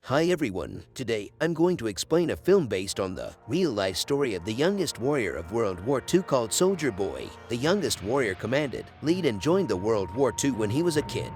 Hi everyone, today I'm going to explain a film based on the real-life story of the youngest warrior of World War II called Soldier Boy. The youngest warrior commanded, lead and joined the World War II when he was a kid.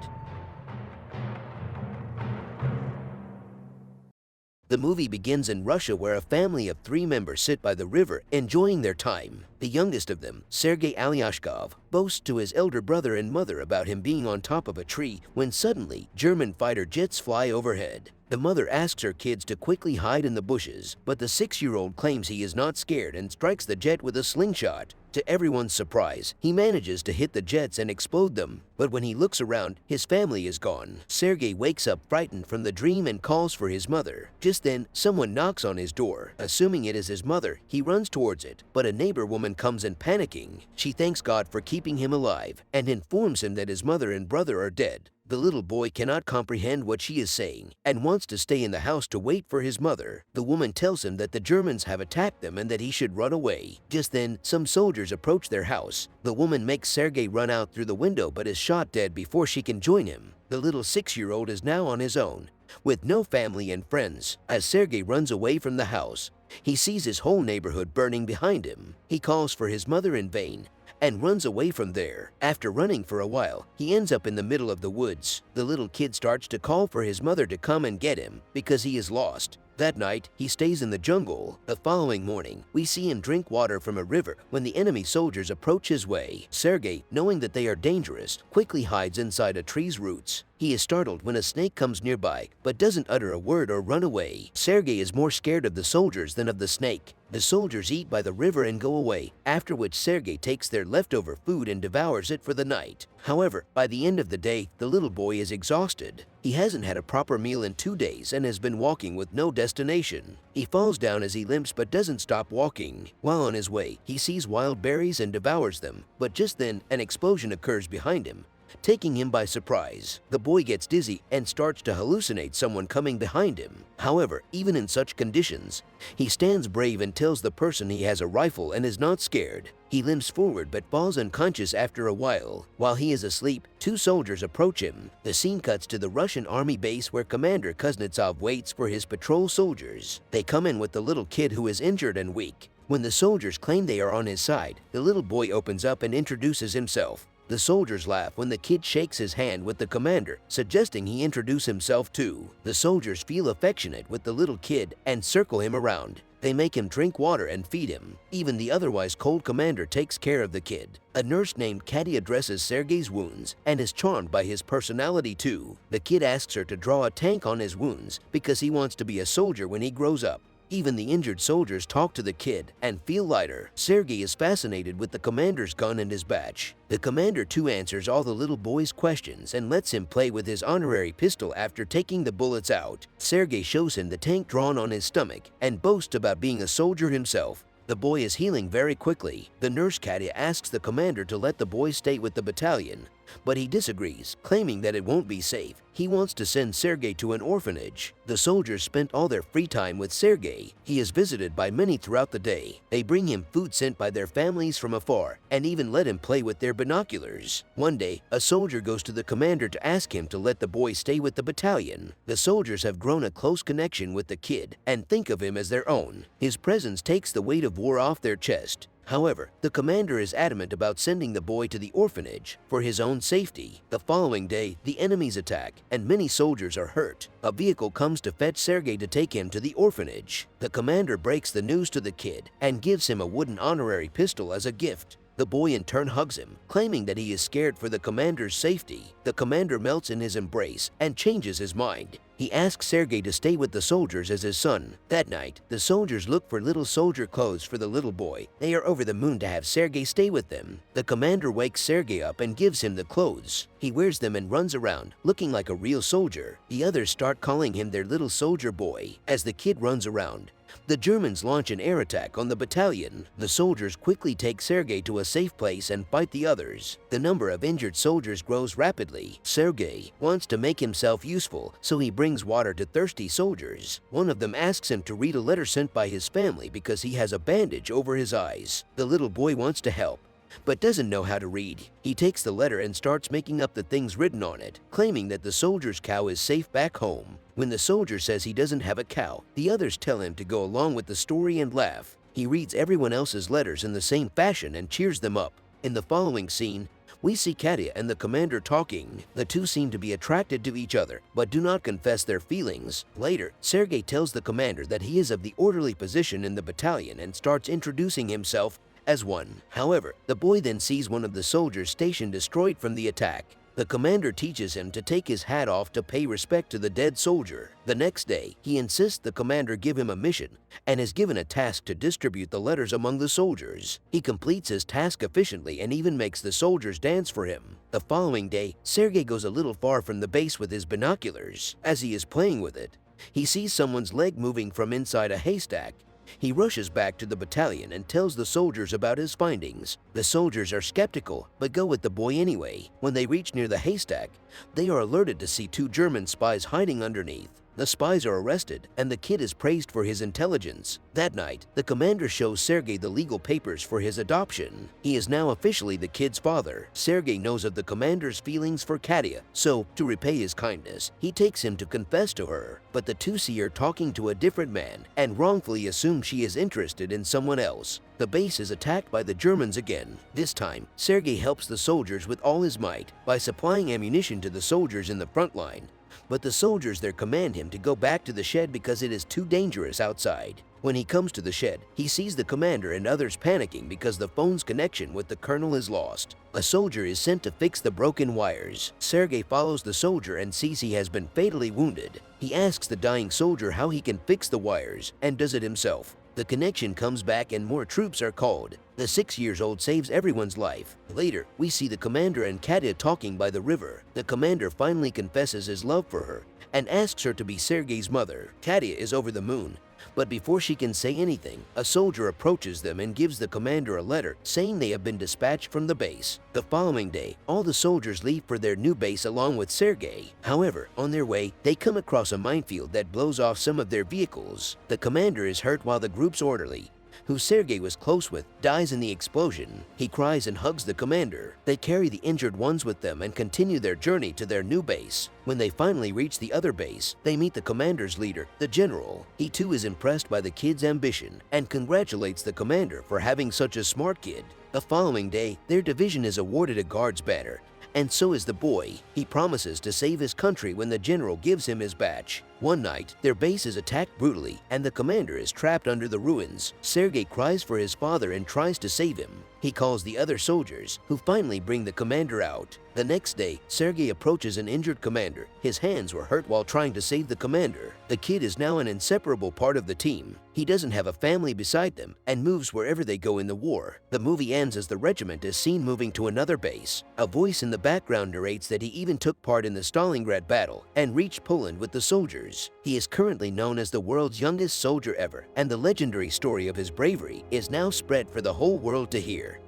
The movie begins in Russia where a family of 3 members sit by the river enjoying their time. The youngest of them, Sergei Alyashkov, boasts to his elder brother and mother about him being on top of a tree when suddenly German fighter jets fly overhead. The mother asks her kids to quickly hide in the bushes, but the 6-year-old claims he is not scared and strikes the jet with a slingshot. To everyone's surprise, he manages to hit the jets and explode them, but when he looks around, his family is gone. Sergei wakes up frightened from the dream and calls for his mother. Just then, someone knocks on his door. Assuming it is his mother, he runs towards it, but a neighbor woman comes in panicking. She thanks God for keeping him alive and informs him that his mother and brother are dead. The little boy cannot comprehend what she is saying and wants to stay in the house to wait for his mother. The woman tells him that the Germans have attacked them and that he should run away. Just then, some soldiers approach their house. The woman makes Sergei run out through the window but is shot dead before she can join him. The little 6-year-old is now on his own, with no family and friends. As Sergei runs away from the house, he sees his whole neighborhood burning behind him. He calls for his mother in vain and runs away from there. After running for a while, he ends up in the middle of the woods. The little kid starts to call for his mother to come and get him because he is lost. That night, he stays in the jungle. The following morning, we see him drink water from a river when the enemy soldiers approach his way. Sergei, knowing that they are dangerous, quickly hides inside a tree's roots. He is startled when a snake comes nearby, but doesn't utter a word or run away. Sergei is more scared of the soldiers than of the snake. The soldiers eat by the river and go away, after which Sergei takes their leftover food and devours it for the night. However, by the end of the day, the little boy is exhausted. He hasn't had a proper meal in 2 days and has been walking with no destination. He falls down as he limps but doesn't stop walking. While on his way, he sees wild berries and devours them, but just then, an explosion occurs behind him, taking him by surprise. The boy gets dizzy and starts to hallucinate someone coming behind him. However, even in such conditions, he stands brave and tells the person he has a rifle and is not scared. He limps forward but falls unconscious after a while. While he is asleep, 2 soldiers approach him. The scene cuts to the Russian army base where Commander Kuznetsov waits for his patrol soldiers. They come in with the little kid who is injured and weak. When the soldiers claim they are on his side, the little boy opens up and introduces himself. The soldiers laugh when the kid shakes his hand with the commander, suggesting he introduce himself too. The soldiers feel affectionate with the little kid and circle him around. They make him drink water and feed him. Even the otherwise cold commander takes care of the kid. A nurse named Katia dresses Sergei's wounds and is charmed by his personality too. The kid asks her to draw a tank on his wounds because he wants to be a soldier when he grows up. Even the injured soldiers talk to the kid and feel lighter. Sergei is fascinated with the commander's gun and his badge. The commander too answers all the little boy's questions and lets him play with his honorary pistol after taking the bullets out. Sergei shows him the tank drawn on his stomach and boasts about being a soldier himself. The boy is healing very quickly. The nurse Katia asks the commander to let the boy stay with the battalion, but he disagrees, claiming that it won't be safe. He wants to send Sergei to an orphanage. The soldiers spent all their free time with Sergei. He is visited by many throughout the day. They bring him food sent by their families from afar and even let him play with their binoculars. One day, a soldier goes to the commander to ask him to let the boy stay with the battalion. The soldiers have grown a close connection with the kid and think of him as their own. His presence takes the weight of war off their chest. However, the commander is adamant about sending the boy to the orphanage for his own safety. The following day, the enemies attack and many soldiers are hurt. A vehicle comes to fetch Sergei to take him to the orphanage. The commander breaks the news to the kid and gives him a wooden honorary pistol as a gift. The boy in turn hugs him, claiming that he is scared for the commander's safety. The commander melts in his embrace and changes his mind. He asks Sergei to stay with the soldiers as his son. That night, the soldiers look for little soldier clothes for the little boy. They are over the moon to have Sergei stay with them. The commander wakes Sergei up and gives him the clothes. He wears them and runs around, looking like a real soldier. The others start calling him their little soldier boy. As the kid runs around, the Germans launch an air attack on the battalion. The soldiers quickly take Sergei to a safe place and fight the others. The number of injured soldiers grows rapidly. Sergei wants to make himself useful, so he brings water to thirsty soldiers. One of them asks him to read a letter sent by his family because he has a bandage over his eyes. The little boy wants to help, but doesn't know how to read. He takes the letter and starts making up the things written on it, claiming that the soldier's cow is safe back home. When the soldier says he doesn't have a cow, the others tell him to go along with the story and laugh. He reads everyone else's letters in the same fashion and cheers them up. In the following scene, we see Katya and the commander talking. The two seem to be attracted to each other, but do not confess their feelings. Later, Sergei tells the commander that he is of the orderly position in the battalion and starts introducing himself as one. However, the boy then sees one of the soldiers' station destroyed from the attack. The commander teaches him to take his hat off to pay respect to the dead soldier. The next day, he insists the commander give him a mission and is given a task to distribute the letters among the soldiers. He completes his task efficiently and even makes the soldiers dance for him. The following day, Sergei goes a little far from the base with his binoculars. As he is playing with it, he sees someone's leg moving from inside a haystack. He rushes back to the battalion and tells the soldiers about his findings. The soldiers are skeptical, but go with the boy anyway. When they reach near the haystack, they are alerted to see two German spies hiding underneath. The spies are arrested, and the kid is praised for his intelligence. That night, the commander shows Sergei the legal papers for his adoption. He is now officially the kid's father. Sergei knows of the commander's feelings for Katya, so, to repay his kindness, he takes him to confess to her. But the two see her talking to a different man, and wrongfully assume she is interested in someone else. The base is attacked by the Germans again. This time, Sergei helps the soldiers with all his might by supplying ammunition to the soldiers in the front line. But the soldiers there command him to go back to the shed because it is too dangerous outside. When he comes to the shed, he sees the commander and others panicking because the phone's connection with the colonel is lost. A soldier is sent to fix the broken wires. Sergei follows the soldier and sees he has been fatally wounded. He asks the dying soldier how he can fix the wires and does it himself. The connection comes back and more troops are called. The 6-year-old saves everyone's life. Later, we see the commander and Katya talking by the river. The commander finally confesses his love for her and asks her to be Sergei's mother. Katya is over the moon, but before she can say anything, a soldier approaches them and gives the commander a letter saying they have been dispatched from the base. The following day, all the soldiers leave for their new base along with Sergei. However, on their way, they come across a minefield that blows off some of their vehicles. The commander is hurt while the group's orderly, who Sergei was close with, dies in the explosion. He cries and hugs the commander. They carry the injured ones with them and continue their journey to their new base. When they finally reach the other base, they meet the commander's leader, the general. He too is impressed by the kid's ambition and congratulates the commander for having such a smart kid. The following day, their division is awarded a guard's banner, and so is the boy. He promises to save his country when the general gives him his badge. One night, their base is attacked brutally, and the commander is trapped under the ruins. Sergei cries for his father and tries to save him. He calls the other soldiers, who finally bring the commander out. The next day, Sergei approaches an injured commander. His hands were hurt while trying to save the commander. The kid is now an inseparable part of the team. He doesn't have a family beside them and moves wherever they go in the war. The movie ends as the regiment is seen moving to another base. A voice in the background narrates that he even took part in the Stalingrad battle and reached Poland with the soldiers. He is currently known as the world's youngest soldier ever, and the legendary story of his bravery is now spread for the whole world to hear.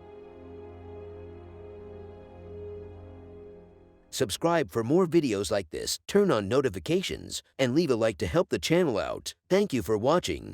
Subscribe for more videos like this, turn on notifications, and leave a like to help the channel out. Thank you for watching.